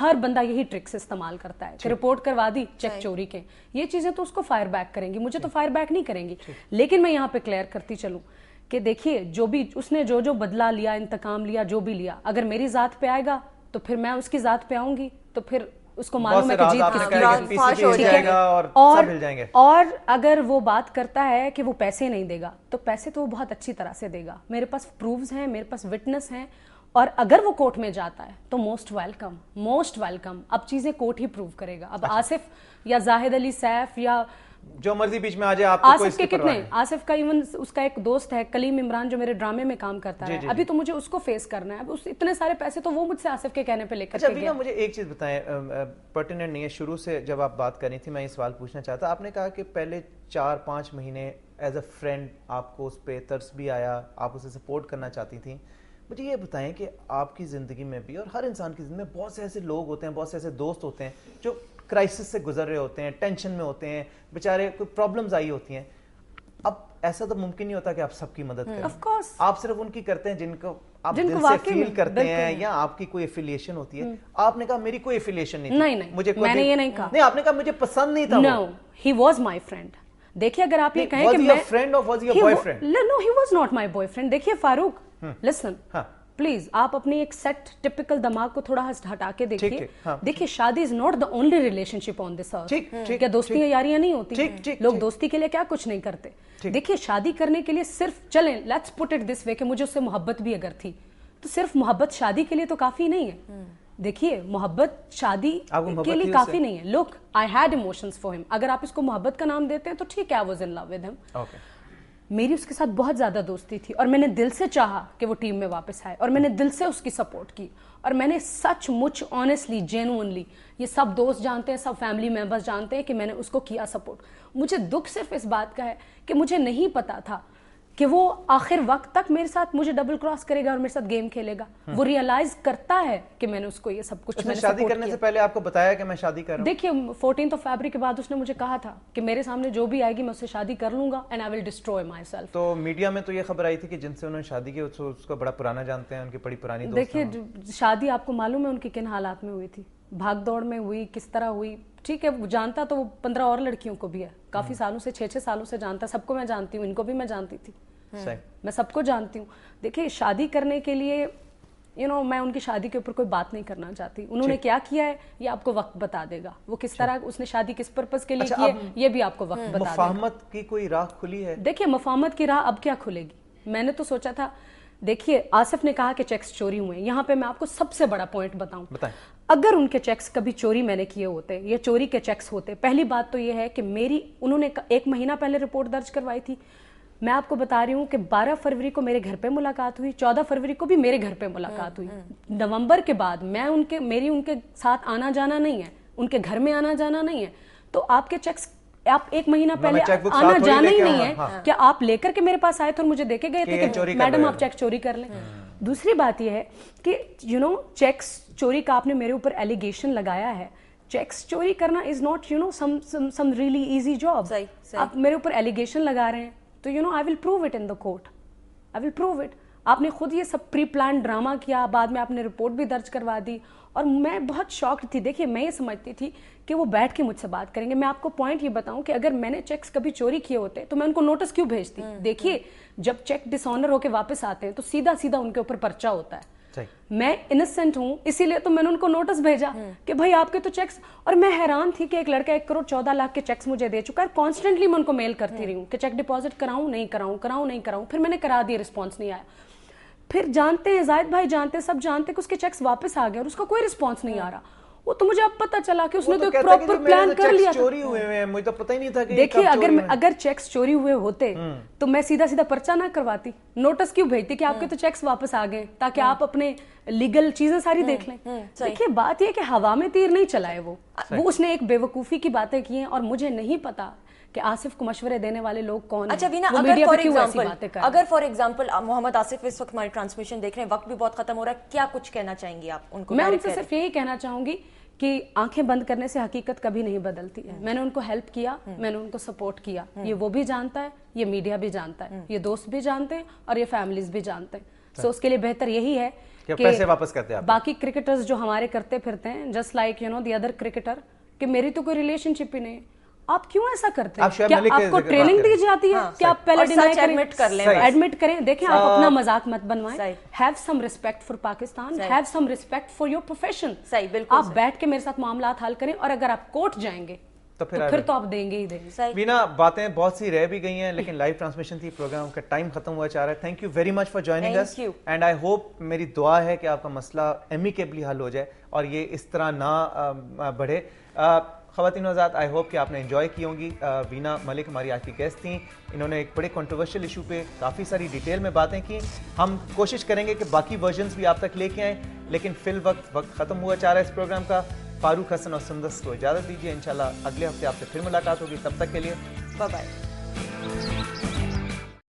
ہر بندہ یہی ٹرکس استعمال کرتا ہے کہ رپورٹ کروا دی چیک چوری کے, یہ چیزیں تو اس کو فائر بیک کریں گی, مجھے تو فائر بیک نہیں کریں گی. لیکن میں یہاں پہ کلیئر کرتی چلوں کہ دیکھیے جو بھی اس نے جو بدلہ لیا, انتقام لیا, جو بھی لیا, اگر میری ذات پہ آئے گا تو پھر میں اس کی ذات پہ آؤں گی, تو پھر اس کو معلوم ہے کہ جیت کس کی ہے. اور اگر وہ بات کرتا ہے کہ وہ پیسے نہیں دے گا, تو پیسے تو وہ بہت اچھی طرح سے دے گا. میرے پاس پروفز ہیں, میرے پاس وٹنس ہیں, اور اگر وہ کورٹ میں جاتا ہے تو موسٹ ویلکم, موسٹ ویلکم. اب چیزیں کورٹ ہی پروو کرے گا. اب آصف یا زاہد علی سیف یا جو مرضی بیچ میں آ جائے, آپ کو آصف کے کتنے, آصف کا ایون اس کا ایک دوست ہے کلیم عمران جو میرے ڈرامے میں کام کرتا ہے, ابھی تو مجھے اس کو فیس کرنا ہے. اب اتنے سارے پیسے تو وہ مجھ سے آصف کے کہنے پہ لے کر کے گیا. مجھے ایک چیز بتائیں, پرٹیننٹ نہیں ہے, شروع سے جب آپ بات کر رہی تھی میں یہ سوال پوچھنا چاہتا. آپ نے کہا کہ پہلے 4-5 مہینے ایز اے فرینڈ آپ کو اس پہ ترس بھی آیا, آپ اسے سپورٹ کرنا چاہتی تھیں. مجھے یہ بتائیں کہ آپ کی زندگی میں بھی اور ہر انسان کی زندگی میں بہت سے ایسے لوگ ہوتے ہیں, بہت سے ایسے دوست ہوتے ہیں جو کرائسس سے گزر رہے ہوتے ہیں, ٹینشن میں ہوتے ہیں, بیچارے کوئی پرابلمز آئی ہوتی ہیں. اب ایسا تو ممکن نہیں ہوتا کہ آپ سب کی مدد کریں, آپ صرف ان کی کرتے ہیں جن کو آپ دل سے فیل کرتے ہیں یا آپ کی کوئی ایفیلیشن ہوتی ہے. آپ نے کہا میری کوئی ایفیلیشن نہیں تھی, مجھے میں نے یہ نہیں کہا. نہیں, آپ نے کہا مجھے پسند نہیں تھا. No, he was my friend. دیکھیے اگر آپ یہ کہیں کہ میں فرینڈ اور was your boy friend, no he was not my boy friend. دیکھیے فاروق, لسن پلیز, آپ اپنی ایک سیٹ ٹپیکل دماغ کو تھوڑا ہٹا کے دیکھیے. دیکھیے شادی is not the only relationship on this earth. کیا دوستی یاریاں نہیں ہوتی؟ لوگ دوستی کے لیے کیا کچھ نہیں کرتے. دیکھیے شادی کرنے کے لیے صرف چلیں, لیٹس پٹ اٹ دس وے کہ مجھے اس سے محبت بھی اگر تھی تو صرف محبت شادی کے لیے تو کافی نہیں ہے. دیکھیے محبت شادی کے لیے کافی نہیں ہے. لک, آئی ہیڈ ایموشنز فار ہم. اگر آپ اس کو محبت کا نام دیتے ہیں تو ٹھیک ہے, I was in love with ہم. میری اس کے ساتھ بہت زیادہ دوستی تھی, اور میں نے دل سے چاہا کہ وہ ٹیم میں واپس آئے, اور میں نے دل سے اس کی سپورٹ کی, اور میں نے سچ مچ آنیسٹلی جینوئنلی, یہ سب دوست جانتے ہیں, سب فیملی ممبرز جانتے ہیں کہ میں نے اس کو کیا سپورٹ. مجھے دکھ صرف اس بات کا ہے کہ مجھے نہیں پتا تھا کہ وہ آخر وقت تک میرے ساتھ مجھے ڈبل کراس کرے گا اور میرے ساتھ گیم کھیلے گا. وہ ریئلائز کرتا ہے کہ میں نے اس کو یہ سب کچھ, میں نے شادی کرنے سے پہلے آپ کو بتایا کہ میں شادی کر رہا ہوں. دیکھیے 14 فیبرری کے بعد اس نے مجھے کہا تھا کہ میرے سامنے جو بھی آئے گی میں اس سے شادی کر لوں گا, and I will destroy myself. تو میڈیا میں تو یہ خبر آئی تھی کہ جن سے انہوں نے شادی کی اس کو بڑا پرانا جانتے ہیں, ان کی بڑی پرانی دوست. دیکھیے شادی آپ کو معلوم ہے ان کی کن حالات میں ہوئی تھی, بھاگ دوڑ میں ہوئی, کس طرح ہوئی. ٹھیک ہے, وہ جانتا تو وہ 15 اور لڑکیوں کو بھی ہے, کافی سالوں سے, 6 سالوں سے جانتا. سب کو میں جانتی ہوں, ان کو بھی میں جانتی تھی, میں سب کو جانتی ہوں. دیکھیے شادی کرنے کے لیے میں ان کی شادی کے اوپر کوئی بات نہیں کرنا چاہتی. انہوں نے کیا کیا ہے یہ آپ کو وقت بتا دے گا, وہ کس طرح اس نے شادی کس پرپز کے لیے کی ہے یہ بھی آپ کو وقت بتا دے گا. مفاہمت کی کوئی راہ کھلی ہے؟ دیکھیے مفاہمت کی راہ اب کیا کھلے گی. میں نے تو سوچا تھا, دیکھیے آصف نے کہا کہ چیکس چوری ہوئے ہیں. یہاں پہ میں آپ کو سب سے بڑا پوائنٹ بتاؤں, اگر ان کے چیکس کبھی چوری میں نے کیے ہوتے یا چوری کے چیکس ہوتے, پہلی بات تو یہ ہے کہ انہوں نے 1 مہینہ پہلے رپورٹ درج کروائی تھی. میں آپ کو بتا رہی ہوں کہ 12 فروری کو میرے گھر پہ ملاقات ہوئی, 14 فروری کو بھی میرے گھر پہ ملاقات ہوئی. نومبر کے بعد میری ان کے ساتھ آنا جانا نہیں ہے, ان کے گھر میں آنا جانا نہیں ہے. تو آپ کے چیکس آپ 1 مہینہ پہلے آنا جانا ہی نہیں ہے, کیا آپ لے کر کے میرے پاس آئے تھے اور مجھے دے کے گئے تھے کہ میڈم آپ چیک چوری کر لیں. دوسری بات یہ ہے کہ چیکس چوری کا آپ نے میرے اوپر ایلیگیشن لگایا ہے. چیکس چوری کرنا is not some really easy job. آپ میرے اوپر ایلیگیشن لگا رہے ہیں تو I will prove it in the court. I will prove it. آپ نے خود یہ سب پری پلان ڈرامہ کیا, بعد میں آپ نے رپورٹ بھی درج کروا دی, اور میں بہت شاکڈ تھی. دیکھیے میں یہ سمجھتی تھی کہ وہ بیٹھ کے مجھ سے بات کریں گے. میں آپ کو پوائنٹ یہ بتاؤں کہ اگر میں نے چیکس کبھی چوری کیے ہوتے تو میں ان کو نوٹس کیوں بھیجتی. دیکھیے جب چیک ڈس آنر ہو کے واپس آتے ہیں تو سیدھا سیدھا ان کے اوپر پرچہ ہوتا ہے. میں انسینٹ ہوں, اسی لیے تو میں نے ان کو نوٹس بھیجا کہ بھائی آپ کے تو چیکس. اور میں حیران تھی کہ ایک لڑکا 1,14,00,000 کے چیکس مجھے دے چکا ہے, کانسٹنٹلی میں ان کو میل کرتی رہی ہوں کہ چیک ڈپازٹ کراؤں نہیں کراؤں. پھر میں نے کرا دیا, رسپانس نہیں آیا. پھر جانتے ہیں زاہد بھائی جانتے ہیں, سب جانتے ہیں کہ اس کے چیکس واپس آ گئے اور اس کا کوئی رسپانس نہیں آ رہا. وہ تو مجھے اب پتہ چلا کہ اس نے تو ایک پراپر پلان کر لیا تھا. مجھے تو پتہ ہی نہیں تھا کہ دیکھیے اگر چیکس چوری ہوئے ہوتے تو میں سیدھا سیدھا پرچہ نہ کرواتی, نوٹس کیوں بھیجتی کہ آپ کے تو چیکس واپس آ گئے تاکہ آپ اپنے لیگل چیزیں ساری دیکھ لیں. دیکھیے بات یہ کہ ہوا میں تیر نہیں چلائے, وہ اس نے ایک بے وقوفی کی باتیں کی ہیں, اور مجھے نہیں پتا کہ آصف کو مشورے دینے والے لوگ کون ہیں. اچھا وینا, اگر فار ایگزامپل محمد آصف اس وقت ہماری ٹرانسمیشن دیکھ رہے ہیں, وقت بھی بہت ختم ہو رہا ہے, کیا کچھ کہنا چاہیں گی آپ ان کو؟ میں ان سے صرف یہی کہنا چاہوں گی کہ آنکھیں بند کرنے سے حقیقت کبھی نہیں بدلتی ہے. میں نے ان کو ہیلپ کیا, میں نے ان کو سپورٹ کیا, یہ وہ بھی جانتا ہے, یہ میڈیا بھی جانتا ہے, یہ دوست بھی جانتے ہیں اور یہ فیملیز بھی جانتے ہیں. سو اس کے لیے بہتر یہی ہے کہ پیسے واپس کرتے ہیں باقی کرکٹرز جو ہمارے کرتے پھرتے ہیں just like the other cricketer کہ میری تو کوئی ریلیشن شپ ہی نہیں. آپ کیوں ایسا کرتے ہیں؟ کیا آپ کو ٹریننگ دی جاتی ہے کہ آپ پہلے ایڈمٹ کریں؟ دیکھیں آپ اپنا مذاق مت بنوائیں. Have some respect for Pakistan, have some respect for your profession. آپ بیٹھ کے میرے ساتھ معاملات حل کریں, اور اگر آپ کورٹ جائیں گے تو پھر تو آپ دیں گے ہی دیں گے. وینا باتیں بہت سی رہ بھی گئی ہیں, لیکن لائیو ٹرانسمیشن تھی, پروگرام کا ٹائم ختم ہوا چاہ رہا ہے. Thank you very much for joining us, and I hope, میری دعا ہے کہ آپ کا مسئلہ ایمیکیبلی حل ہو جائے اور یہ اس طرح نہ بڑھے. خواتین حضرات, آئی ہوپ کہ آپ نے انجوائے کی ہوں گی. وینا ملک ہماری آج کی گیسٹ تھیں. انہوں نے ایک بڑے کنٹروورشل ایشو پہ کافی ساری ڈیٹیل میں باتیں کی. ہم کوشش کریں گے کہ باقی ورژنز بھی آپ تک لے کے آئیں, لیکن فی الوقت وقت ختم ہوا چاہ رہا ہے اس پروگرام کا. فاروق حسن اور سندس کو اجازت دیجیے, انشاءاللہ اگلے ہفتے آپ سے پھر ملاقات ہوگی. تب تک کے لیے بائے بائے.